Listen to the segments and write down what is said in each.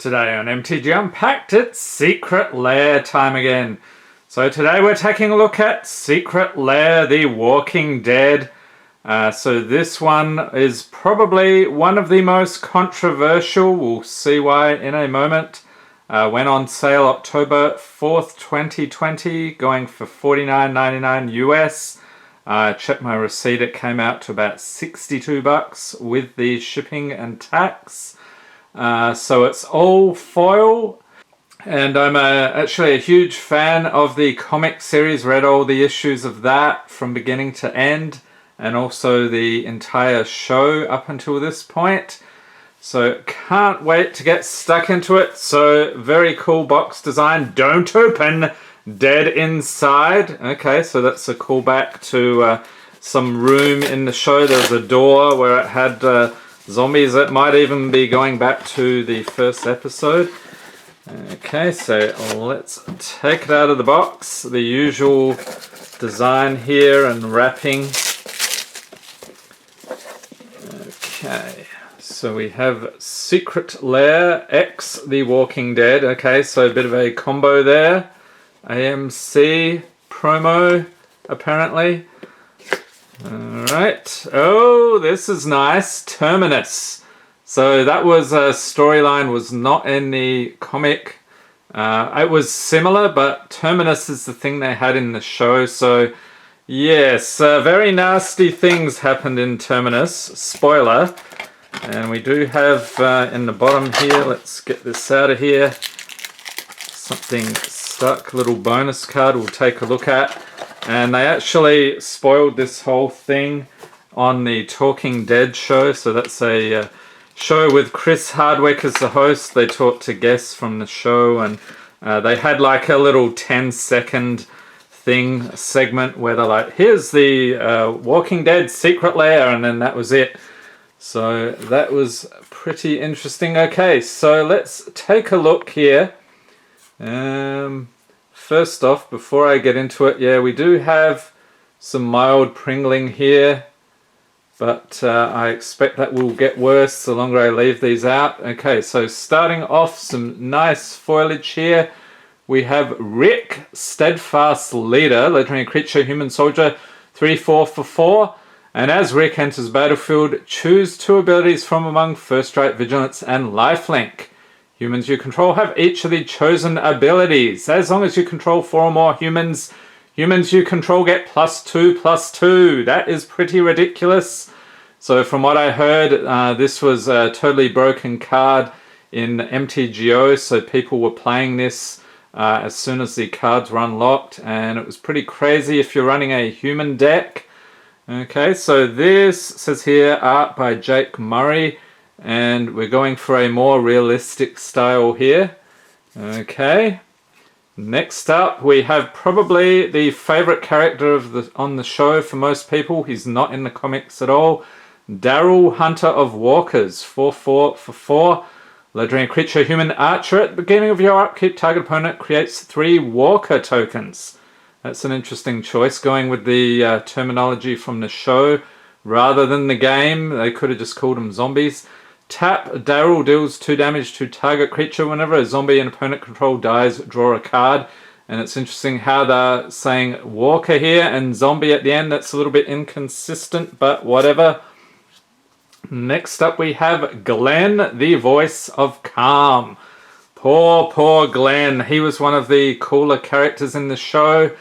Today on MTG Unpacked, it's Secret Lair time again. So today we're taking a look at Secret Lair, The Walking Dead. So this one is probably one of the most controversial. We'll see why in a moment. Went on sale October 4th, 2020, going for $49.99 US. Checked my receipt, it came out to about $62 with the shipping and tax. So it's all foil, and I'm actually a huge fan of the comic series, read all the issues of that from beginning to end, and also the entire show up until this point. So can't wait to get stuck into it. So very cool box design, don't open, dead inside. Okay, so that's a callback to some room in the show. There was a door where it had zombies. That might even be going back to the first episode. Okay, so let's take it out of the box. The usual design here and wrapping. Okay, so we have Secret Lair X The Walking Dead. Okay, so a bit of a combo there. AMC promo, apparently. Alright, oh, this is nice. Terminus. So that was a storyline, was not in the comic. It was similar, but Terminus is the thing they had in the show. So yes, very nasty things happened in Terminus. Spoiler. And we do have in the bottom here, let's get this out of here, something stuck, little bonus card we'll take a look at. And they actually spoiled this whole thing on the Talking Dead show. So that's a show with Chris Hardwick as the host. They talked to guests from the show, and they had like a little 10-second segment where they're like, here's the Walking Dead Secret Lair, and then that was it. So that was pretty interesting. Okay, so let's take a look here. First off, before I get into it, yeah, we do have some mild pringling here, but I expect that will get worse the longer I leave these out. Okay, so starting off, some nice foliage here. We have Rick, Steadfast Leader, legendary creature, human soldier, 3/4 for 4. And as Rick enters battlefield, choose 2 abilities from among First Strike, Vigilance, and Lifelink. Humans you control have each of the chosen abilities. As long as you control 4 or more humans, humans you control get +2/+2. That is pretty ridiculous. So from what I heard, this was a totally broken card in MTGO, so people were playing this as soon as the cards were unlocked, and it was pretty crazy if you're running a human deck. Okay, so this says here, art by Jake Murray. And we're going for a more realistic style here. Okay. Next up, we have probably the favorite character on the show for most people. He's not in the comics at all. Daryl, Hunter of Walkers, 4/4 for 4. Legendary creature, human archer. At the beginning of your upkeep, target opponent creates 3 Walker tokens. That's an interesting choice, going with the terminology from the show rather than the game. They could have just called them zombies. Tap, Daryl deals 2 damage to target creature. Whenever a zombie an opponent control dies, draw a card. And it's interesting how they're saying Walker here and zombie at the end. That's a little bit inconsistent, but whatever. Next up we have Glenn, the voice of Calm. Poor Glenn. He was one of the cooler characters in the show.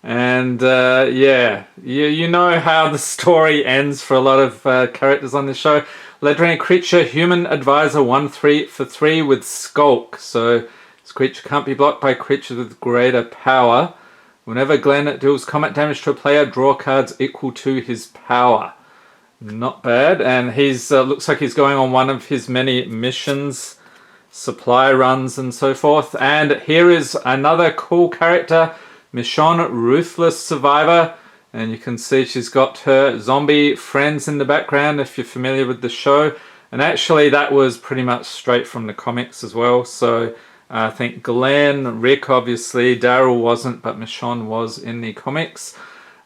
And yeah, you know how the story ends for a lot of characters on the show. Legendary creature, human advisor, 1/3 for 3 with Skulk. So this creature can't be blocked by creatures with greater power. Whenever Glenn deals combat damage to a player, draw cards equal to his power. Not bad. And he's looks like he's going on one of his many missions, supply runs and so forth. And here is another cool character, Michonne, Ruthless Survivor. And you can see she's got her zombie friends in the background if you're familiar with the show. And actually that was pretty much straight from the comics as well. So I think Glenn, Rick obviously, Daryl wasn't, but Michonne was in the comics.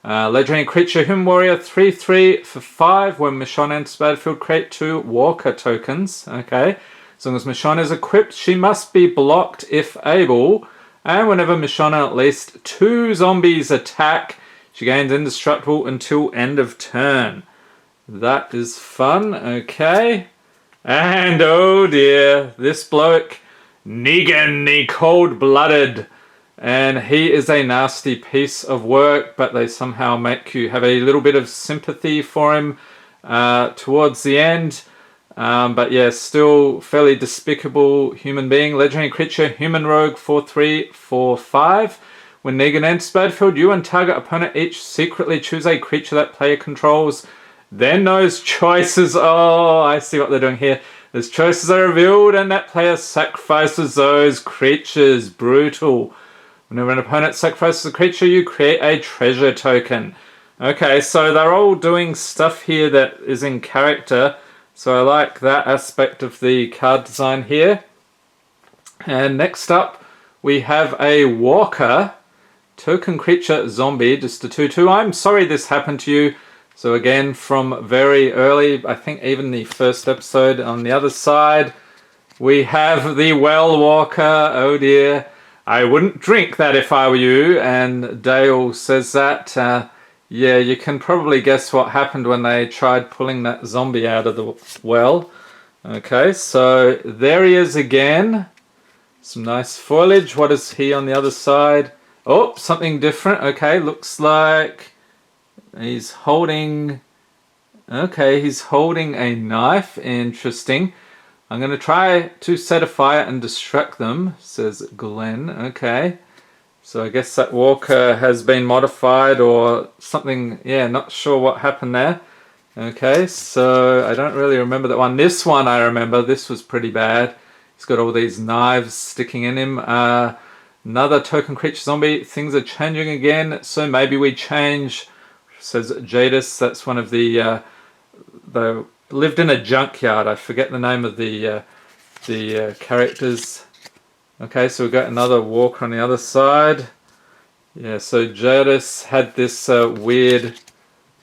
Legendary creature, human warrior, 3/3 for 5. When Michonne enters battlefield, create 2 Walker tokens. Okay. As long as Mishana is equipped, she must be blocked if able. And whenever Mishana at least 2 zombies attack, she gains indestructible until end of turn. That is fun, okay. And oh dear, this bloke, Negan the Cold-Blooded. And he is a nasty piece of work, but they somehow make you have a little bit of sympathy for him towards the end. But yeah, still fairly despicable human being. Legendary creature, human rogue, 4/3, 4/5. When Negan enters battlefield, you and target opponent each secretly choose a creature that player controls. Then those choices, oh, I see what they're doing here. Those choices are revealed and that player sacrifices those creatures. Brutal. Whenever an opponent sacrifices a creature, you create a treasure token. Okay, so they're all doing stuff here that is in character. So I like that aspect of the card design here. And next up, we have a Walker. Token creature zombie, just a 2/2. I'm sorry this happened to you. So again, from very early, I think even the first episode on the other side, we have the Well Walker. Oh dear. I wouldn't drink that if I were you. And Dale says that. Yeah, you can probably guess what happened when they tried pulling that zombie out of the well. Okay, so there he is again. Some nice foliage. What is he on the other side? Oh, something different. Okay, looks like he's holding... Okay, he's holding a knife. Interesting. I'm going to try to set a fire and distract them, says Glenn. Okay. So I guess that Walker has been modified or something. Yeah, not sure what happened there. Okay, so I don't really remember that one. This one I remember. This was pretty bad. He's got all these knives sticking in him. Another token creature zombie. Things are changing again. So maybe we change, says Jadis. That's one of the lived in a junkyard. I forget the name of the characters. Okay, so we've got another Walker on the other side. Yeah, so Jadis had this weird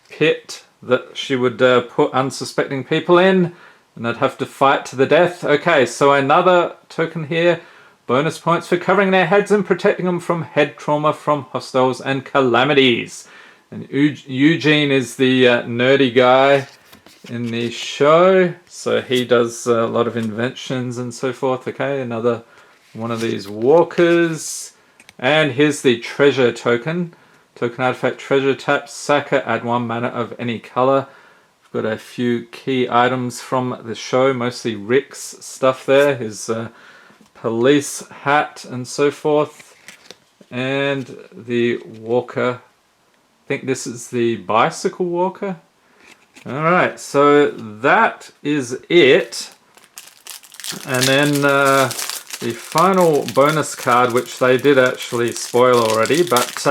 pit that she would put unsuspecting people in, and they'd have to fight to the death. Okay, so another token here. Bonus points for covering their heads and protecting them from head trauma from hostiles and calamities. And Eugene is the nerdy guy in the show, so he does a lot of inventions and so forth. Okay, another one of these Walkers. And here's the treasure token. Token artifact treasure, tap, sack it, add 1 mana of any color. We've got a few key items from the show, mostly Rick's stuff there, his police hat and so forth. And the Walker, I think this is the bicycle Walker. Alright, so that is it. And then the final bonus card, which they did actually spoil already, but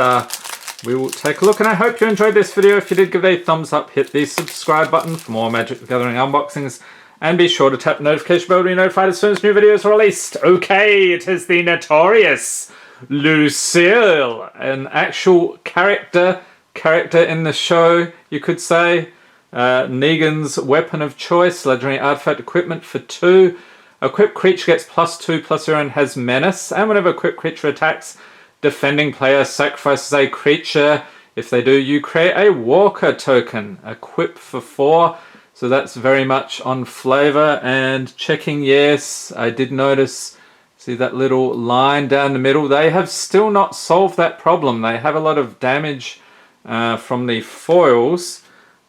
we will take a look. And I hope you enjoyed this video. If you did, give it a thumbs up, hit the subscribe button for more Magic the Gathering unboxings, and be sure to tap the notification bell to be notified as soon as new videos are released. Okay, it is the notorious Lucille, an actual character in the show, you could say. Negan's weapon of choice, legendary artifact equipment for 2. Equipped creature gets +2/+0 and has menace. And whenever equipped creature attacks, defending player sacrifices a creature. If they do, you create a Walker token. Equip for 4. So that's very much on flavor. And checking, yes, I did notice, see that little line down the middle. They have still not solved that problem. They have a lot of damage from the foils.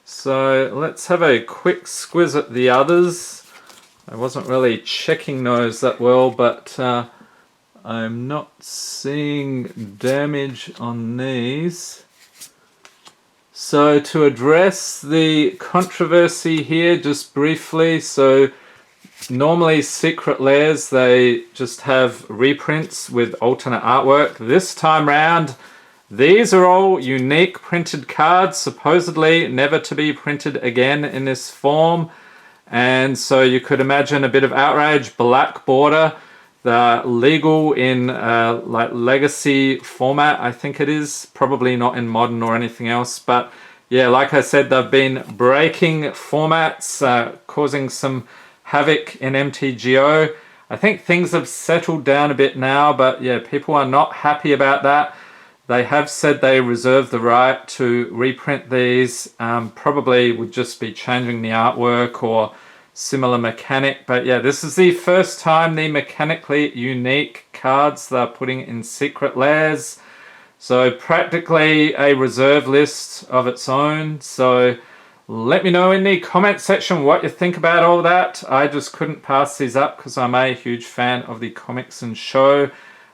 So let's have a quick squiz at the others. I wasn't really checking those that well, but I'm not seeing damage on these. So to address the controversy here just briefly, so normally Secret Lairs, they just have reprints with alternate artwork. This time round, these are all unique printed cards, supposedly never to be printed again in this form. And so you could imagine a bit of outrage. Black border, they're legal in like legacy format, I think it is. Probably not in modern or anything else. But yeah, like I said, they've been breaking formats, causing some Havoc in MTGO. I think things have settled down a bit now, but yeah, people are not happy about that. They have said they reserve the right to reprint these, probably would just be changing the artwork or similar mechanic. But yeah, this is the first time the mechanically unique cards they're putting in secret lairs. So practically a reserve list of its own. So let me know in the comment section what you think about all that. I just couldn't pass these up because I'm a huge fan of the comics and show.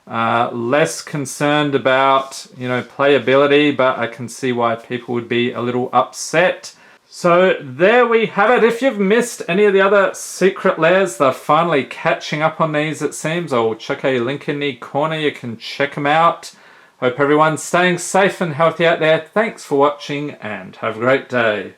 Less concerned about, you know, playability, but I can see why people would be a little upset. So there we have it. If you've missed any of the other secret lairs, they're finally catching up on these, it seems. I'll chuck a link in the corner. You can check them out. Hope everyone's staying safe and healthy out there. Thanks for watching and have a great day.